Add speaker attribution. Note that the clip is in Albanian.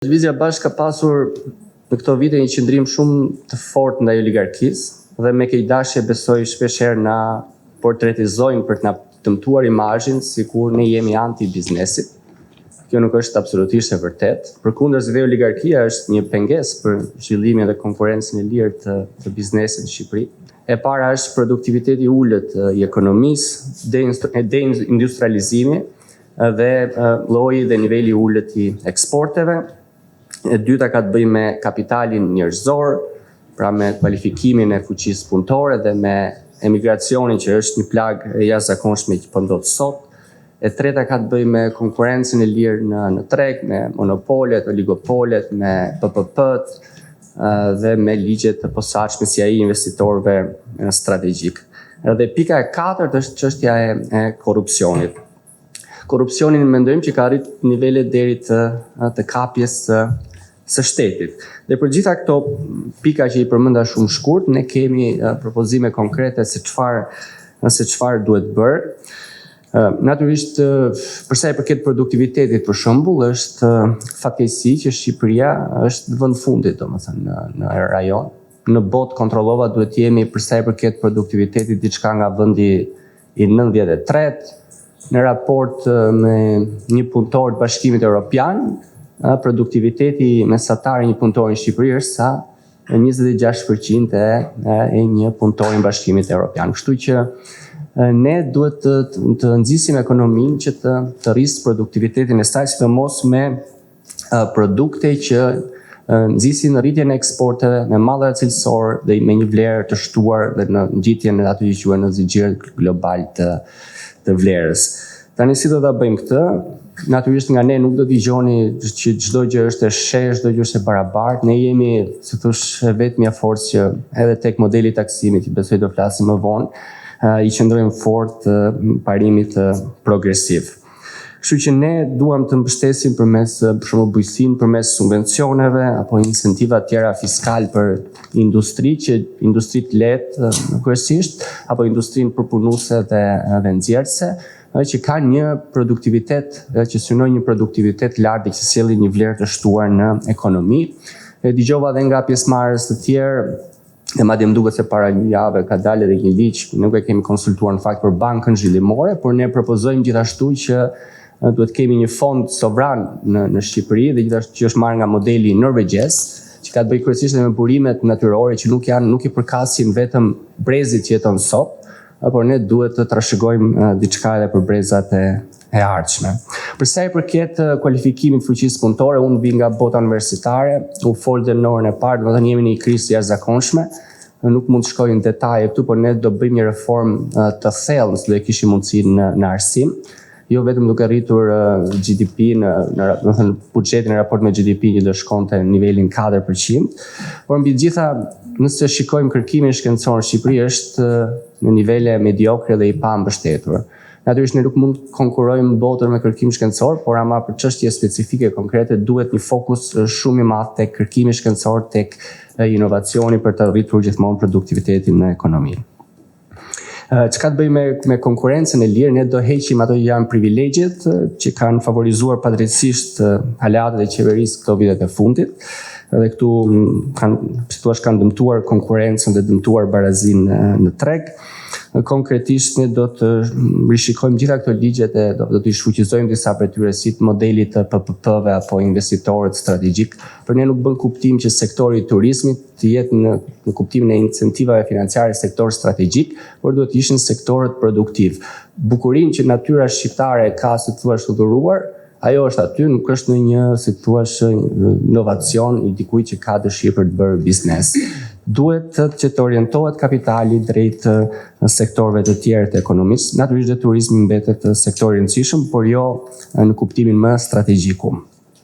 Speaker 1: Lëvizja Bashkë ka pasur në këto vite një qëndrim shumë të fortë ndaj oligarkisë dhe me keqdashje besoj shpeshherë na portretizojnë për të na dëmtuar imazhin sikur ne jemi anti-biznesit. Kjo nuk është absolutisht e vërtetë. Përkundër dhe oligarkia është një pengesë për zhvillimin dhe konkurrencën e lirë të biznesit në Shqipëri. E para është produktiviteti i ulët i ekonomisë, deindustrializimi dhe lloji dhe niveli i ulët i eksporteve. E dyta ka të bëjë me kapitalin njerëzor, pra me kualifikimin e fuqisë punëtore dhe me emigracionin që është një plagë e jashtëzakonshme që po ndodh sot. E treta ka të bëjë me konkurrencën e lirë në treg, me monopolet, oligopolet, me PPP-t dhe me ligjet të posaçme si ai investitorëve strategjik. Dhe pika e katërt është çështja e korrupsionit. Korrupsionin mendojmë që ka arritur nivele deri të kapjes së shtetit. Dhe për gjitha këto pika që i përmenda shumë shkurt, ne kemi propozime konkrete se çfarë duhet bërë. Natyrisht, për sa i përket produktivitetit për shembull, është fatkeqësi që Shqipëria është vend fundit, domethënë në rajon. Në botë kontrollova duhet jemi për sa i përket produktivitetit diçka nga vendi i 93. Në raport me një punëtor të Bashkimit Evropian, produktiviteti mesatar i një punëtori në Shqipëri është sa 26% e një punëtori në Bashkimit Evropian. Kështu që ne duhet të nxisim ekonominë që të rrisë produktivitetin e saj, sidomos me produkte që nxisin rritjen e eksporteve me mallra cilësor dhe me një vlerë të shtuar dhe në ngjitjen e aty që quhen në zinxhir global të vlerës. Tani si do ta bëjmë këtë? Natyrisht nga ne nuk do t'i dëgjoni që çdo gjë është e shehë, çdo gjë është e barabartë. Ne jemi, si thosh, vetmja forcë që edhe tek modeli i taksimit, që besoj do flasim më vonë, i qëndrojmë fort parimit progresiv. Kështu që ne duam të mbështesim përmes për shembull bujqësinë, përmes subvencioneve apo incentiva tjera fiskal për industri, që industritë lehtë kryesisht, apo industrinë përpunuese dhe nxjerrëse, që kanë një produktivitet, që synojnë një produktivitet lartë dhe që sjellin një vlerë të shtuar në ekonomi. Dëgjova edhe nga pjesëmarrës të tjerë, e madje më duket se para një jave ka dalë edhe një ligj, nuk e kemi konsultuar në fakt për bankën zhvillimore, por ne propozojmë gjithashtu që duhet kemi një fond sovran në Shqipëri dhe gjithashtu që është marrë nga modeli norvegjez, që ka të bëjë kryesisht me burimet natyrore që nuk i përkasin vetëm brezit që jeton sot, por ne duhet të trashëgojmë diçka edhe për brezat e ardhshme. Për sa i përket kualifikimit fuqisë punëtore, unë vi nga bota universitare, u fol dhe në orën e parë, domethënë jemi në një krizë jashtëzakonshme. Nuk mund të shkoj në detaje këtu, por ne do bëjmë një reformë të thellë nëse do kishim mundësi në arsim. Jo vetëm duke rritur GDP domethënë buxhetin në raport me GDP që do shkonte në nivelin 4%, por mbi të gjitha nëse shikojmë kërkimin shkencor në Shqipëri është në nivele mediokre dhe i pambështetur. Natyrisht ne nuk mund të konkurrojmë botën me kërkim shkencor, por ama për çështje specifike konkrete duhet një fokus shumë i madh tek kërkimi shkencor, tek inovacioni për të rritur gjithmonë produktivitetin në ekonomi. Çka të bëjmë me konkurrencën e lirë, ne do heqim ato që janë privilegjet që kanë favorizuar padrejtisht aleatët e qeverisë këto vitet e fundit. Edhe këtu kanë dëmtuar konkurrencën dhe dëmtuar barazinë në treg. Konkretisht ne do të rishikojmë gjitha këto ligjet e do të shfuqizojmë disa prej tyre si modelit të PPP-ve apo investitorët strategjik. Për ne nuk bën kuptim që sektori i turizmit të jetë në kuptimin e incentivave financiare sektor strategjik, por duhet të ishin sektorët produktiv. Bukurinë që natyra shqiptare ka, si thua, udhëruar, ajo është aty, nuk është në një, si thua, inovacion i dikujt që ka dëshirë për të bërë biznes. Duhet që të orientohet kapitali drejt sektorëve të tjerë të ekonomisë. Natyrisht dhe turizmi mbetet sektor i rëndësishëm, por jo në kuptimin më strategjiku.